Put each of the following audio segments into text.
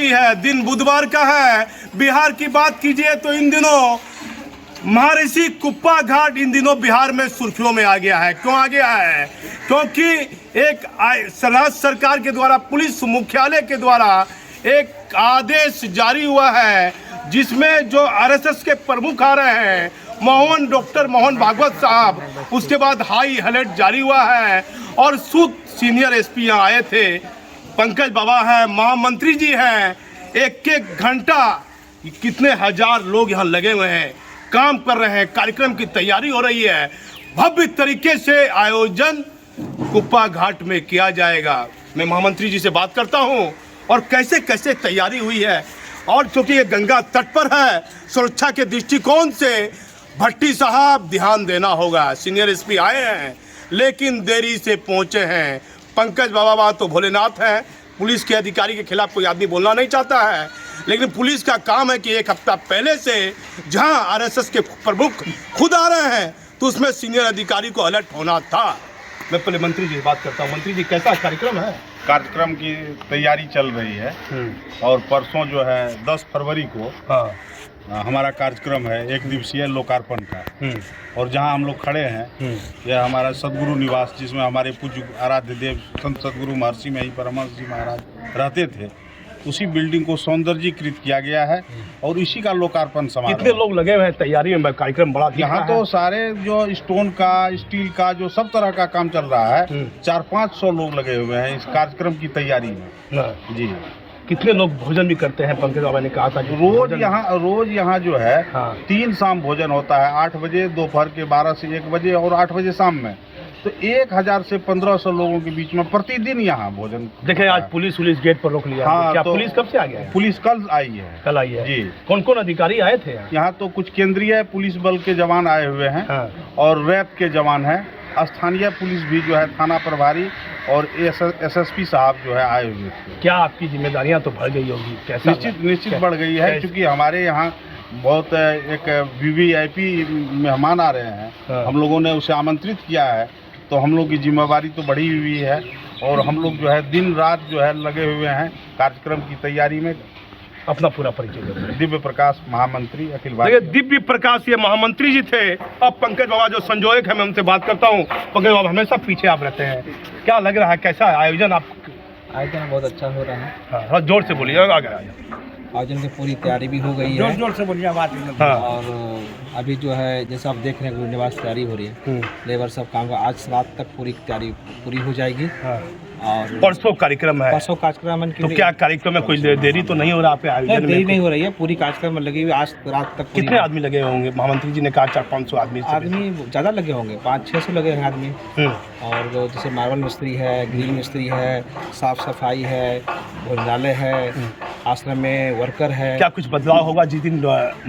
हुई है, दिन बुधवार का है। बिहार की बात कीजिए तो इन दिनों महर्षि कुप्पा घाट इन दिनों बिहार में सुर्खियों में आ गया है। क्यों आ गया है? क्योंकि एक राज्य सरकार के द्वारा, पुलिस मुख्यालय के द्वारा एक आदेश जारी हुआ है, जिसमें जो आरएसएस के प्रमुख आ रहे हैं, डॉक्टर मोहन भागवत साहब, उसके बाद हाई अलर्ट जारी हुआ है। और सूद सीनियर एसपी यहाँ आए थे, पंकज बाबा हैं, महामंत्री जी हैं। एक एक घंटा कितने हजार लोग यहाँ लगे हुए हैं, काम कर रहे हैं, कार्यक्रम की तैयारी हो रही है। भव्य तरीके से आयोजन कुप्पा घाट में किया जाएगा। मैं महामंत्री जी से बात करता हूँ और कैसे कैसे तैयारी हुई है। और चूंकि ये गंगा तट पर है, सुरक्षा के दृष्टिकोण से भट्टी साहब ध्यान देना होगा। सीनियर एसपी आए हैं लेकिन देरी से पहुंचे हैं। पंकज बाबा तो भोलेनाथ हैं, पुलिस के अधिकारी के खिलाफ कोई आदमी बोलना नहीं चाहता है, लेकिन पुलिस का काम है कि एक हफ्ता पहले से जहां आरएसएस के प्रमुख खुद आ रहे हैं तो उसमें सीनियर अधिकारी को अलर्ट होना था। मैं पहले मंत्री जी से बात करता हूँ। मंत्री जी, कैसा कार्यक्रम है? कार्यक्रम की तैयारी चल रही है और परसों जो है 10 फरवरी को हमारा कार्यक्रम है, एक दिवसीय लोकार्पण का। और जहां हम लोग खड़े हैं यह हमारा सदगुरु निवास, जिसमें हमारे पूज्य आराध्य देव संत सदगुरु महर्षि में ही परमहंस जी महाराज रहते थे। उसी बिल्डिंग को सौंदर्यीकृत किया गया है और इसी का लोकार्पण समारोह। कितने लोग लगे हुए हैं तैयारी में? कार्यक्रम बड़ा यहाँ तो सारे जो स्टोन का, स्टील का, जो सब तरह का काम चल रहा है, 400-500 लोग लगे हुए हैं इस कार्यक्रम की तैयारी में। जी। कितने लोग भोजन भी करते हैं? पंकज बाबा ने कहा था रोज यहाँ जो है 3 शाम भोजन होता है, 8 बजे, दोपहर के 12 से 1 बजे और 8 बजे शाम में। तो 1000 से 1500 लोगों के बीच में प्रतिदिन यहाँ भोजन। देखे आज पुलिस गेट पर रोक लिया। क्या तो पुलिस कब से आ गया है? पुलिस कल आई है। कल आई है जी। कौन कौन अधिकारी आए थे यहाँ? तो कुछ केंद्रीय पुलिस बल के जवान आए हुए हैं और रैप के जवान हैं। स्थानीय पुलिस भी जो है, थाना प्रभारी और एसएसपी साहब जो है आए हुए थे। क्या आपकी जिम्मेदारियां तो बढ़ गई होगी? कैसा? निश्चित बढ़ गई है, क्योंकि हमारे यहाँ बहुत एक वीवीआईपी मेहमान आ रहे हैं। हम लोगों ने उसे आमंत्रित किया है, तो हम लोग की जिम्मेवारी तो बढ़ी हुई है और हम लोग जो है दिन रात जो है लगे हुए हैं कार्यक्रम की तैयारी में। अपना पूरा परिचय दे। दिव्य प्रकाश, महामंत्री अखिल भारतीय। दिव्य प्रकाश ये महामंत्री जी थे। अब पंकज बाबा जो संयोजक है, मैं उनसे बात करता हूँ। पंकज बाबा, हमेशा पीछे आप रहते हैं, क्या लग रहा है, कैसा आयोजन? आप आयोजन बहुत अच्छा हो रहा है। हाँ, जोर से बोलिए। आयोजन की पूरी तैयारी भी हो गई है। जोर से बोलिए बात। और अभी जो है जैसे आप देख रहे हैं, निवास तैयारी हो रही है, लेबर सब काम का आज रात तक पूरी तैयारी पूरी हो जाएगी। और परसों कार्यक्रम है। परसों कार्यक्रम तो क्या कार्यक्रम में कोई देरी तो नहीं हो रहा? पे आयोजन देरी नहीं हो रही है, पूरी कार्यक्रम में लगी हुई। आज रात तक कितने आदमी लगे होंगे? महामंत्री जी ने कहा 400-500 आदमी ज़्यादा लगे होंगे, 500-600 लगे हैं आदमी। और जो जैसे मार्बल मिस्त्री है, ग्रिल मिस्त्री है, साफ सफाई है, भोजनालय है, आश्रम में वर्कर है। क्या कुछ बदलाव होगा जिस दिन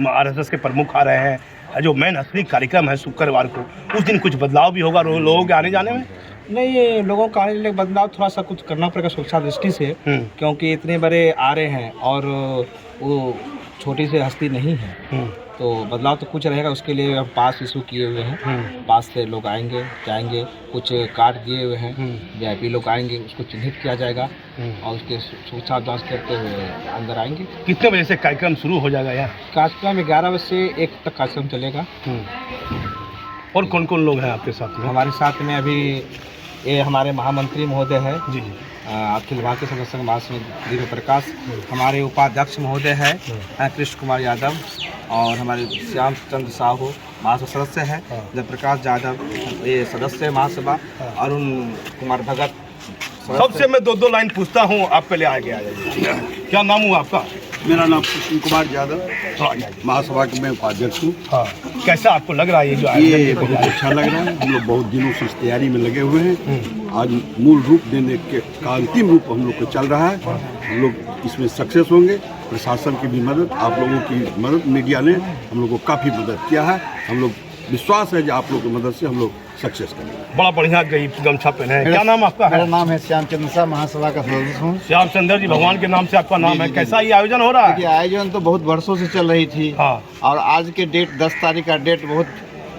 आरएसएस के प्रमुख आ रहे हैं? जो मेन असली कार्यक्रम है शुक्रवार को, उस दिन कुछ बदलाव भी होगा लोगों के आने जाने में? नहीं, ये लोगों का आने बदलाव थोड़ा सा कुछ करना पड़ेगा सुरक्षा दृष्टि से, क्योंकि इतने बड़े आ रहे हैं और वो छोटी सी हस्ती नहीं है। तो बदलाव तो कुछ रहेगा। उसके लिए हम पास इशू किए हुए हैं, पास से लोग आएंगे जाएंगे। कुछ कार्ड दिए हुए हैं, वीआईपी लोग आएंगे, उसको चिन्हित किया जाएगा और उसके सुरक्षा जांच करते हुए अंदर आएंगे। कितने बजे से कार्यक्रम शुरू हो जाएगा? यहाँ कार्यक्रम 11 बजे से 1 तक कार्यक्रम चलेगा। और कौन कौन लोग हैं आपके साथ में? हमारे साथ में अभी ये हमारे महामंत्री महोदय है जी, अखिल भारतीय संघ महासचिव दिव्य प्रकाश, हमारे उपाध्यक्ष महोदय है कृष्ण कुमार यादव, और हमारे श्याम चंद्र साहू महासभा सदस्य है, जयप्रकाश यादव ये सदस्य महासभा, अरुण कुमार भगत। सबसे मैं 2 लाइन पूछता हूँ, आप पहले आगे आ जाइए। क्या नाम हुआ आपका? मेरा नाम कृष्ण कुमार यादव, महासभा के मैं उपाध्यक्ष हूँ। कैसा आपको लग रहा है ये जो ये बहुत अच्छा लग रहा है। हम लोग बहुत दिनों से इस तैयारी में लगे हुए हैं। आज मूल रूप देने के का अंतिम रूप हम लोग को चल रहा है। हम लोग इसमें सक्सेस होंगे। प्रशासन की भी मदद, आप लोगों की मदद, मीडिया ने हम लोग को काफ़ी मदद किया है। हम लोग विश्वास है कि आप लोगों की मदद से हम लोग सक्सेस करेंगे। बड़ा बढ़िया गमछा पहने हैं। क्या नाम आपका है? मेरा नाम है श्याम चंद्र साहब, महासभा का सदस्य हूँ। श्याम चंद्र जी, भगवान के नाम से आपका नाम है। कैसा ये आयोजन हो रहा है? आयोजन तो बहुत वर्षों से चल रही थी और आज के डेट 10 तारीख का डेट बहुत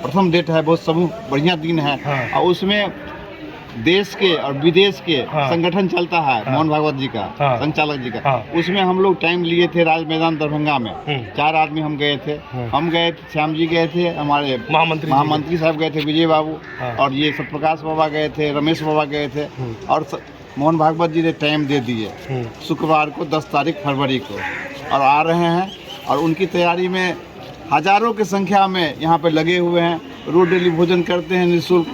प्रथम डेट है, बहुत सब बढ़िया दिन है। और उसमें देश के और विदेश के संगठन चलता है मोहन भागवत जी का, संचालक जी का, उसमें हम लोग टाइम लिए थे राज मैदान दरभंगा में। 4 आदमी हम गए थे, श्याम जी गए थे, हमारे महामंत्री साहब गए थे, विजय बाबू, और ये सब प्रकाश बाबा गए थे, रमेश बाबा गए थे, और मोहन भागवत जी ने टाइम दे दिए शुक्रवार को 10 तारीख फरवरी को, और आ रहे हैं। और उनकी तैयारी में हजारों की संख्या में यहाँ पे लगे हुए हैं, रोज डेली भोजन करते हैं निःशुल्क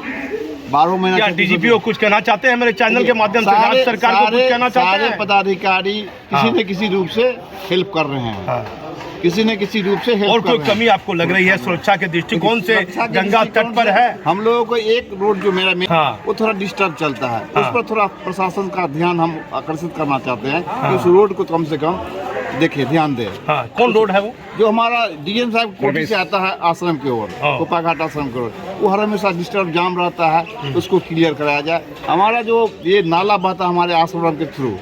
12 महीना। क्या डीजीपी को कुछ कहना चाहते हैं मेरे चैनल के माध्यम से? राज्य सरकार को कुछ कहना चाहते हैं? सारे पदाधिकारी किसी न किसी रूप से हेल्प कर रहे हैं, किसी न किसी रूप से हेल्प और कर रहे कोई हैं। कमी आपको लग रही है सुरक्षा के दृष्टिकोण से? गंगा तट पर है, हम लोगों को एक रोड जो मेरा वो थोड़ा डिस्टर्ब चलता है, उस पर थोड़ा प्रशासन का ध्यान हम आकर्षित करना चाहते हैं कि उस रोड को कम से कम देखिए, ध्यान दे। कौन रोड है वो? जो हमारा डीएम साहब कोठी से आता है आश्रम की ओर, कुप्पा घाट आश्रम की ओर, वो हर हमेशा डिस्टर्ब जाम रहता है, उसको क्लियर कराया जाए। हमारा जो ये नाला बहता है हमारे आश्रम के थ्रू,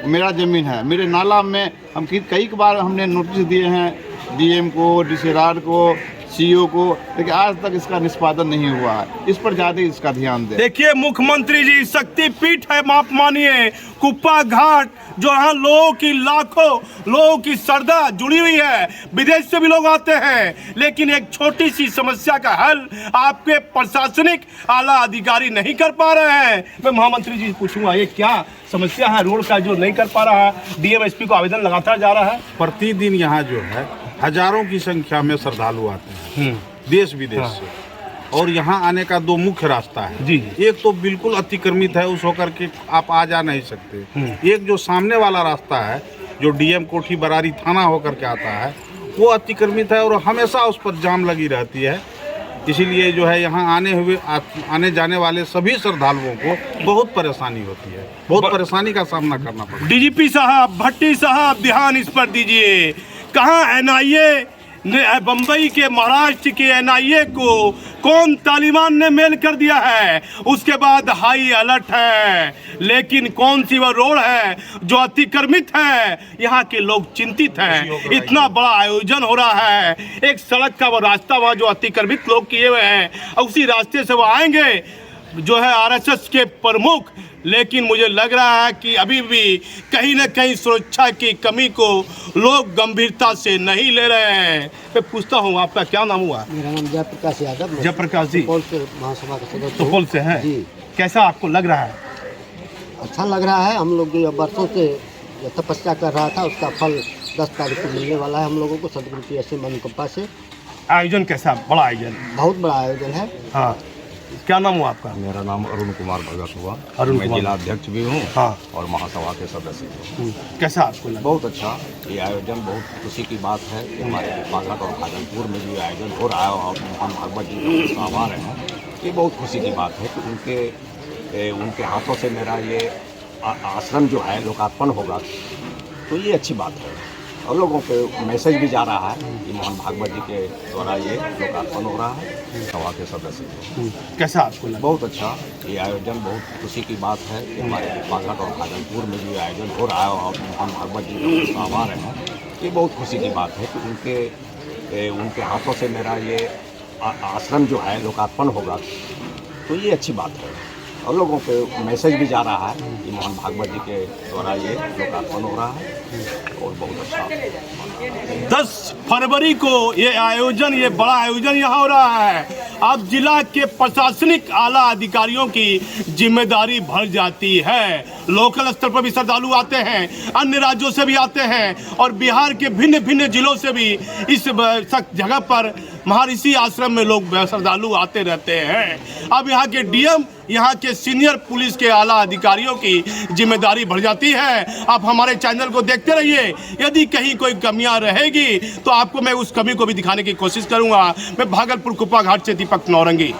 मेरा जमीन है, मेरे नाला में हम कई बार हमने नोटिस दिए हैं डीएम को, डीसीआर को, सीईओ को, लेकिन आज तक इसका निष्पादन नहीं हुआ है। इस पर ज्यादा इसका ध्यान दें। देखिए मुख्यमंत्री जी, शक्तिपीठ है, माप मानिए, कुप्पा घाट, जो यहाँ लोगों की लाखों लोगों की श्रद्धा जुड़ी हुई है, विदेश से भी लोग आते हैं, लेकिन एक छोटी सी समस्या का हल आपके प्रशासनिक आला अधिकारी नहीं कर पा रहे हैं। मैं महामंत्री जी से पूछूंगा, ये क्या समस्या है रोड का जो नहीं कर पा रहा है? डीएम एसपी को आवेदन लगातार जा रहा है। प्रतिदिन यहाँ जो है हजारों की संख्या में श्रद्धालु आते हैं देश विदेश से, और यहाँ आने का 2 मुख्य रास्ता है जी। एक तो बिल्कुल अतिक्रमित है, उस होकर के आप आ जा नहीं सकते। एक जो सामने वाला रास्ता है जो डीएम कोठी बरारी थाना होकर के आता है, वो अतिक्रमित है और हमेशा उस पर जाम लगी रहती है। इसीलिए जो है यहाँ आने जाने वाले सभी श्रद्धालुओं को बहुत परेशानी होती है, बहुत परेशानी का सामना करना पड़ता है। डीजीपी साहब, भट्टी साहब, ध्यान इस पर दीजिए। कहाँ एनआईए ने, बम्बई के, महाराष्ट्र के एनआईए को कौन तालिबान ने मेल कर दिया है? उसके बाद हाई अलर्ट है, लेकिन कौन सी वह रोड है जो अतिक्रमित है? यहाँ के लोग चिंतित हैं। इतना बड़ा आयोजन हो रहा है, एक सड़क का वो रास्ता वहाँ जो अतिक्रमित लोग किए हुए हैं, उसी रास्ते से वो आएंगे जो है आरएसएस के प्रमुख, लेकिन मुझे लग रहा है कि अभी भी कहीं न कहीं सुरक्षा की कमी को लोग गंभीरता से नहीं ले रहे हैं। मैं पूछता हूँ, आपका क्या नाम हुआ? मेरा नाम जयप्रकाश यादव। जयप्रकाश जी, सुपौल से महासभा का सदस्य सुपौल से हैं जी। कैसा आपको लग रहा है? अच्छा लग रहा है। हम लोग जो वर्षों से जो तपस्या कर रहा था, उसका फल 10 तारीख को मिलने वाला है हम लोगों को, सदगुरु की ऐसी मन कृपा से। आयोजन कैसा? बड़ा आयोजन, बहुत बड़ा आयोजन है। हाँ। क्या नाम हुआ आपका? मेरा नाम अरुण कुमार भगत हुआ। अरुण मैं कुमार। जिला अध्यक्ष भी हूँ और महासभा के सदस्य भी हूँ। कैसा आपको लगा? बहुत अच्छा, ये आयोजन बहुत खुशी की बात है कि हमारे बागत और भागलपुर में जो आयोजन हो रहा है और मोहन भागवत जी का आभार है, ये बहुत खुशी की बात है कि उनके हाथों से मेरा ये आश्रम जो है लोकार्पण होगा, तो ये अच्छी बात है। और लोगों पे मैसेज भी जा रहा है कि मोहन भागवत जी के द्वारा ये लोकार्पण हो रहा है सभा के सदस्य। कैसा आपको लगा? बहुत अच्छा, ये आयोजन बहुत खुशी की बात है कि हमारे बागत और भागलपुर में जो आयोजन हो रहा है और मोहन भागवत जी का आभार है, ये बहुत खुशी की बात है कि उनके हाथों से मेरा ये आश्रम जो है लोकार्पण होगा, तो ये अच्छी बात है। और लोगों पे मैसेज भी जा रहा है कि मोहन भागवत जी के द्वारा ये लोकार्पण हो रहा है और बहुत अच्छा। 10 फरवरी को ये आयोजन, ये बड़ा आयोजन यहाँ हो रहा है। अब जिला के प्रशासनिक आला अधिकारियों की जिम्मेदारी बढ़ जाती है। लोकल स्तर पर भी श्रद्धालु आते हैं, अन्य राज्यों से भी आते हैं, और बिहार के भिन्न भिन्न जिलों से भी इस जगह पर महर्षि आश्रम में लोग श्रद्धालु आते रहते हैं। अब यहाँ के डीएम, यहाँ के सीनियर पुलिस के आला अधिकारियों की जिम्मेदारी बढ़ जाती है। आप हमारे चैनल को देखते रहिए, यदि कहीं कोई कमियां रहेगी तो आपको मैं उस कमी को भी दिखाने की कोशिश करूंगा। मैं भागलपुर कुप्पा घाट से दीपक नौरंगी।